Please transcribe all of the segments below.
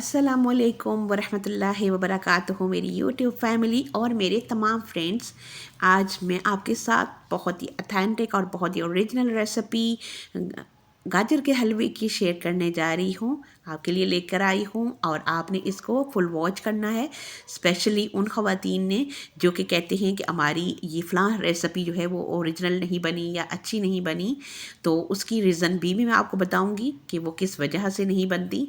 अस्सलामुअलैकुम वरहमतुल्लाहि वबरकातुहू मेरी यूट्यूब फैमिली और मेरे तमाम फ्रेंड्स। आज मैं आपके साथ बहुत ही अथेंटिक और बहुत ही ओरिजिनल रेसिपी गाजर के हलवे की शेयर करने जा रही हूँ। आपके लिए लेकर आई हूँ और आपने इसको फुल वॉच करना है, स्पेशली उन ख़वातीन ने जो कि कहते हैं कि हमारी ये फ़लाँ रेसिपी जो है वो ओरिजिनल नहीं बनी या अच्छी नहीं बनी। तो उसकी रीज़न भी मैं आपको बताऊंगी कि वो किस वजह से नहीं बनती।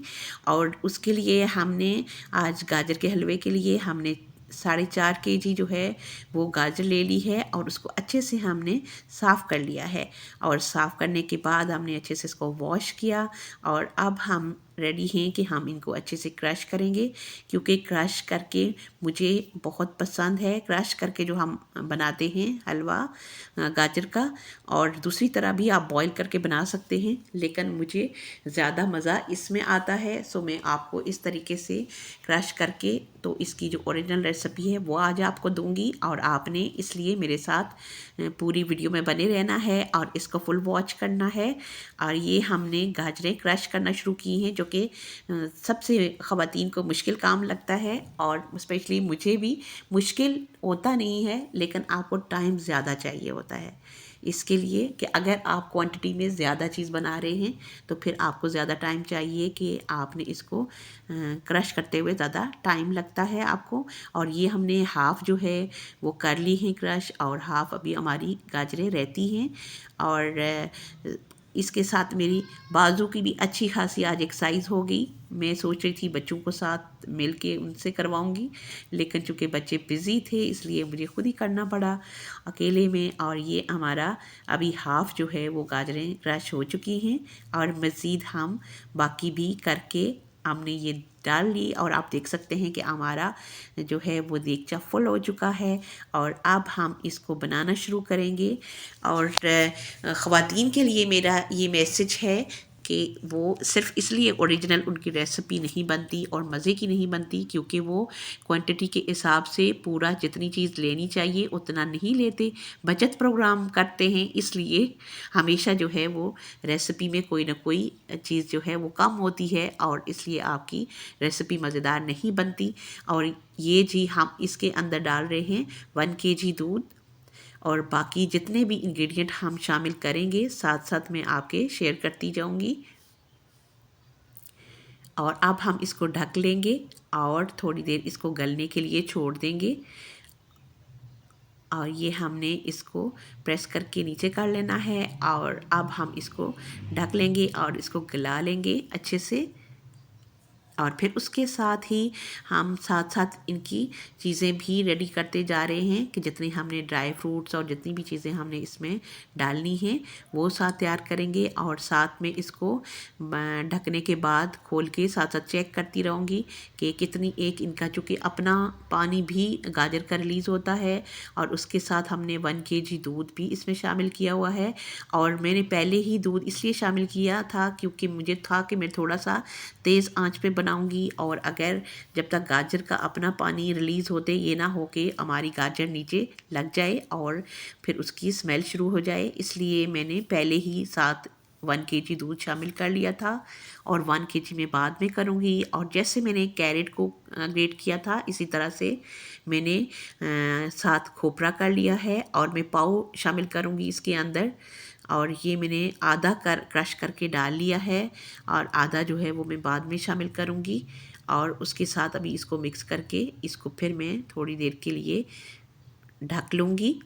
और उसके लिए हमने आज गाजर के हलवे के लिए हमने 4.5 kg जो है वो गाजर ले ली है और उसको अच्छे से हमने साफ़ कर लिया है। और साफ़ करने के बाद हमने अच्छे से इसको वॉश किया और अब हम रेडी हैं कि हम इनको अच्छे से क्रश करेंगे, क्योंकि क्रश करके मुझे बहुत पसंद है। क्रश करके जो हम बनाते हैं हलवा गाजर का, और दूसरी तरह भी आप बॉईल करके बना सकते हैं, लेकिन मुझे ज़्यादा मज़ा इसमें आता है। सो मैं आपको इस तरीके से क्रश करके तो इसकी जो ओरिजिनल रेसिपी है वो आज आपको दूंगी, और आपने इसलिए मेरे साथ पूरी वीडियो में बने रहना है और इसको फुल वॉच करना है। और ये हमने गाजरें क्रश करना शुरू की हैं, जो कि सबसे ख़वातीन को मुश्किल काम लगता है, और स्पेशली मुझे भी मुश्किल होता नहीं है, लेकिन आपको टाइम ज़्यादा चाहिए होता है इसके लिए कि अगर आप क्वांटिटी में ज़्यादा चीज़ बना रहे हैं तो फिर आपको ज़्यादा टाइम चाहिए कि आपने इसको क्रश करते हुए ज़्यादा टाइम लगता है आपको। और ये हमने हाफ़ जो है वो कर ली हैं क्रश, और हाफ़ अभी हमारी गाजरें रहती हैं। और इसके साथ मेरी बाजू की भी अच्छी खासी आज एक्सरसाइज हो गई। मैं सोच रही थी बच्चों को साथ मिल के उनसे करवाऊँगी, लेकिन चूँकि बच्चे बिज़ी थे इसलिए मुझे खुद ही करना पड़ा अकेले में। और ये हमारा अभी हाफ़ जो है वो गाजरें क्रश हो चुकी हैं, और मज़ीद हम बाकी भी करके हमने ये डाल ली। और आप देख सकते हैं कि हमारा जो है वो देगचा फुल हो चुका है, और अब हम इसको बनाना शुरू करेंगे। और ख़वातीन के लिए मेरा ये मैसेज है कि वो सिर्फ़ इसलिए ओरिजिनल उनकी रेसिपी नहीं बनती और मज़े की नहीं बनती क्योंकि वो क्वांटिटी के हिसाब से पूरा जितनी चीज़ लेनी चाहिए उतना नहीं लेते, बचत प्रोग्राम करते हैं। इसलिए हमेशा जो है वो रेसिपी में कोई ना कोई चीज़ जो है वो कम होती है, और इसलिए आपकी रेसिपी मज़ेदार नहीं बनती। और ये जी हम इसके अंदर डाल रहे हैं 1 kg दूध, और बाकी जितने भी इंग्रेडिएंट हम शामिल करेंगे साथ साथ मैं आपके शेयर करती जाऊंगी। और अब हम इसको ढक लेंगे और थोड़ी देर इसको गलने के लिए छोड़ देंगे। और ये हमने इसको प्रेस करके नीचे कर लेना है, और अब हम इसको ढक लेंगे और इसको गला लेंगे अच्छे से। और फिर उसके साथ ही हम साथ साथ इनकी चीज़ें भी रेडी करते जा रहे हैं कि जितनी हमने ड्राई फ्रूट्स और जितनी भी चीज़ें हमने इसमें डालनी हैं वो साथ तैयार करेंगे। और साथ में इसको ढकने के बाद खोल के साथ साथ चेक करती रहूँगी कि कितनी, एक इनका चूँकि अपना पानी भी गाजर का रिलीज़ होता है, और उसके साथ हमने 1 kg दूध भी इसमें शामिल किया हुआ है। और मैंने पहले ही दूध इसलिए शामिल किया था क्योंकि मुझे था कि मैं थोड़ा सा तेज़ आंच पे बनाऊंगी, और अगर जब तक गाजर का अपना पानी रिलीज़ होते ये ना हो कि हमारी गाजर नीचे लग जाए और फिर उसकी स्मेल शुरू हो जाए, इसलिए मैंने पहले ही साथ 1 kg दूध शामिल कर लिया था, और 1 kg में बाद में करूँगी। और जैसे मैंने कैरेट को ग्रेट किया था इसी तरह से मैंने साथ खोपरा कर लिया है, और मैं पाव शामिल करूँगी इसके अंदर। और ये मैंने आधा क्रश करके डाल लिया है, और आधा जो है वो मैं बाद में शामिल करूँगी। और उसके साथ अभी इसको मिक्स करके इसको फिर मैं थोड़ी देर के लिए ढक लूँगी,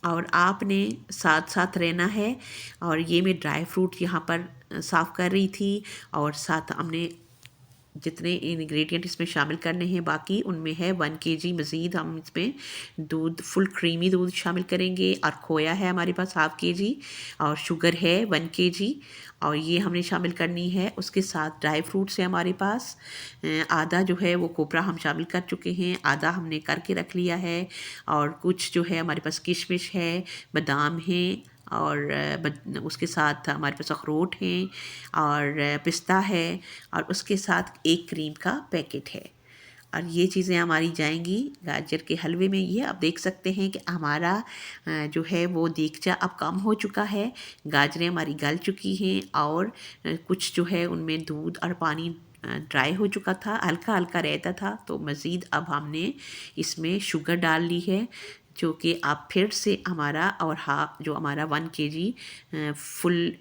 और आपने साथ साथ रहना है। और ये मैं ड्राई फ्रूट यहाँ पर साफ़ कर रही थी, और साथ हमने जितने इंग्रेडिएंट इसमें शामिल करने हैं बाकी उनमें है 1 kg मज़ीद हम इसमें दूध, फुल क्रीमी दूध शामिल करेंगे, और खोया है हमारे पास ½ kg, और शुगर है 1 kg, और ये हमने शामिल करनी है। उसके साथ ड्राई फ्रूट्स है हमारे पास, आधा जो है वो कोपरा हम शामिल कर चुके हैं, आधा हमने करके रख लिया है। और कुछ जो है हमारे पास किशमिश है, बादाम है, और उसके साथ हमारे पास अखरोट हैं, और पिस्ता है, और उसके साथ एक क्रीम का पैकेट है। और ये चीज़ें हमारी जाएंगी गाजर के हलवे में। ये आप देख सकते हैं कि हमारा जो है वो देगचा अब कम हो चुका है, गाजरें हमारी गल चुकी हैं, और कुछ जो है उनमें दूध और पानी ड्राई हो चुका था, हल्का हल्का रहता था। तो मज़ीद अब हमने इसमें शुगर डाल ली है, जो कि आप फिर से हमारा और जो हमारा 1 kg फुल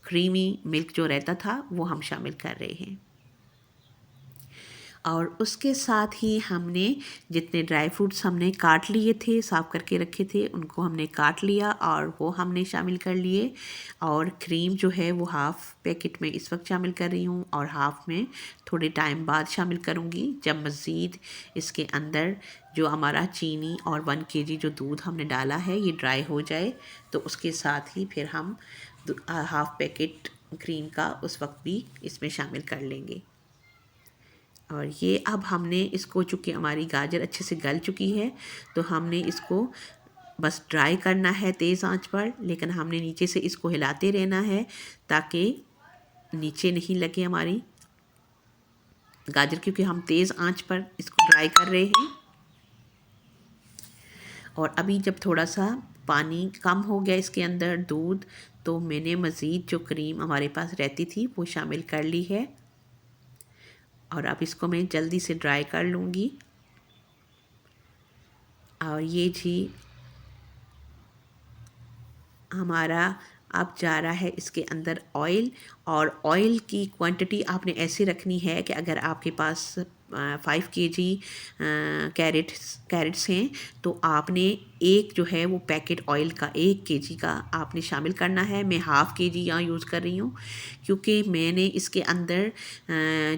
क्रीमी मिल्क जो रहता था वो हम शामिल कर रहे हैं। और उसके साथ ही हमने जितने ड्राई फ्रूट्स हमने काट लिए थे, साफ़ करके रखे थे, उनको हमने काट लिया और वो हमने शामिल कर लिए। और क्रीम जो है वो हाफ़ पैकेट में इस वक्त शामिल कर रही हूँ और हाफ़ में थोड़े टाइम बाद शामिल करूँगी, जब मज़ीद इसके अंदर जो हमारा चीनी और 1 kg जो दूध हमने डाला है ये ड्राई हो जाए। तो उसके साथ ही फिर हम हाफ़ पैकेट क्रीम का उस वक्त भी इसमें शामिल कर लेंगे। और ये अब हमने इसको, चूँकि हमारी गाजर अच्छे से गल चुकी है, तो हमने इसको बस ड्राई करना है तेज़ आंच पर, लेकिन हमने नीचे से इसको हिलाते रहना है ताकि नीचे नहीं लगे हमारी गाजर, क्योंकि हम तेज़ आंच पर इसको ड्राई कर रहे हैं। और अभी जब थोड़ा सा पानी कम हो गया इसके अंदर दूध, तो मैंने मज़ीद जो क्रीम हमारे पास रहती थी वो शामिल कर ली है और अब इसको मैं जल्दी से ड्राई कर लूँगी। और ये जी हमारा अब जा रहा है इसके अंदर ऑयल। और ऑयल की क्वांटिटी आपने ऐसे रखनी है कि अगर आपके पास 5 kg कैरेट्स हैं, तो आपने एक जो है वो पैकेट ऑयल का 1 kg का आपने शामिल करना है। मैं हाफ़ kg यहाँ यूज़ कर रही हूँ, क्योंकि मैंने इसके अंदर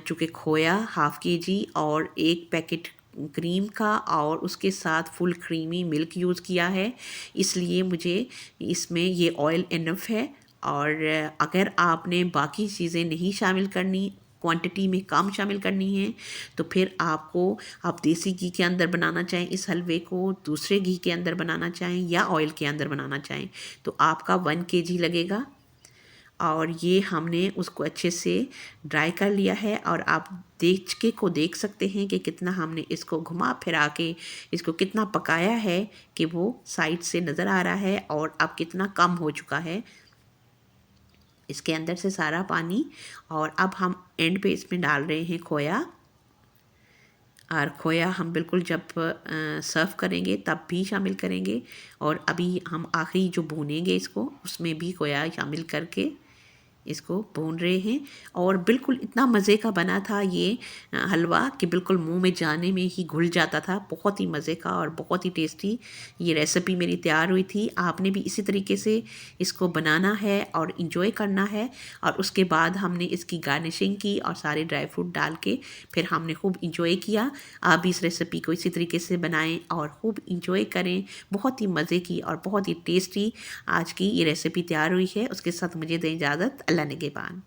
चूँकि खोया हाफ़ kg और एक पैकेट क्रीम का और उसके साथ फुल क्रीमी मिल्क यूज़ किया है, इसलिए मुझे इसमें ये ऑयल इनफ है। और अगर आपने बाकी चीज़ें नहीं शामिल करनी, क्वांटिटी में कम शामिल करनी है, तो फिर आपको, आप देसी घी के अंदर बनाना चाहें इस हलवे को, दूसरे घी के अंदर बनाना चाहें या ऑयल के अंदर बनाना चाहें, तो आपका 1 kg लगेगा। और ये हमने उसको अच्छे से ड्राई कर लिया है और आप देख सकते हैं कि कितना हमने इसको घुमा फिरा के इसको कितना पकाया है कि वो साइड से नज़र आ रहा है और अब कितना कम हो चुका है इसके अंदर से सारा पानी। और अब हम एंड पे इसमें डाल रहे हैं खोया। और खोया हम बिल्कुल जब सर्व करेंगे तब भी शामिल करेंगे, और अभी हम आखिरी जो भूनेंगे इसको उसमें भी खोया शामिल करके इसको भून रहे हैं। और बिल्कुल इतना मज़े का बना था ये हलवा कि बिल्कुल मुंह में जाने में ही घुल जाता था। बहुत ही मज़े का और बहुत ही टेस्टी ये रेसिपी मेरी तैयार हुई थी। आपने भी इसी तरीके से इसको बनाना है और इन्जॉय करना है। और उसके बाद हमने इसकी गार्निशिंग की और सारे ड्राई फ्रूट डाल के फिर हमने खूब इंजॉय किया। आप भी इस रेसिपी को इसी तरीके से बनाएं और खूब इंजॉय करें। बहुत ही मज़े की और बहुत ही टेस्टी आज की ये रेसिपी तैयार हुई है। उसके साथ मुझे दें इजाज़त। अल्लाह निगहबान।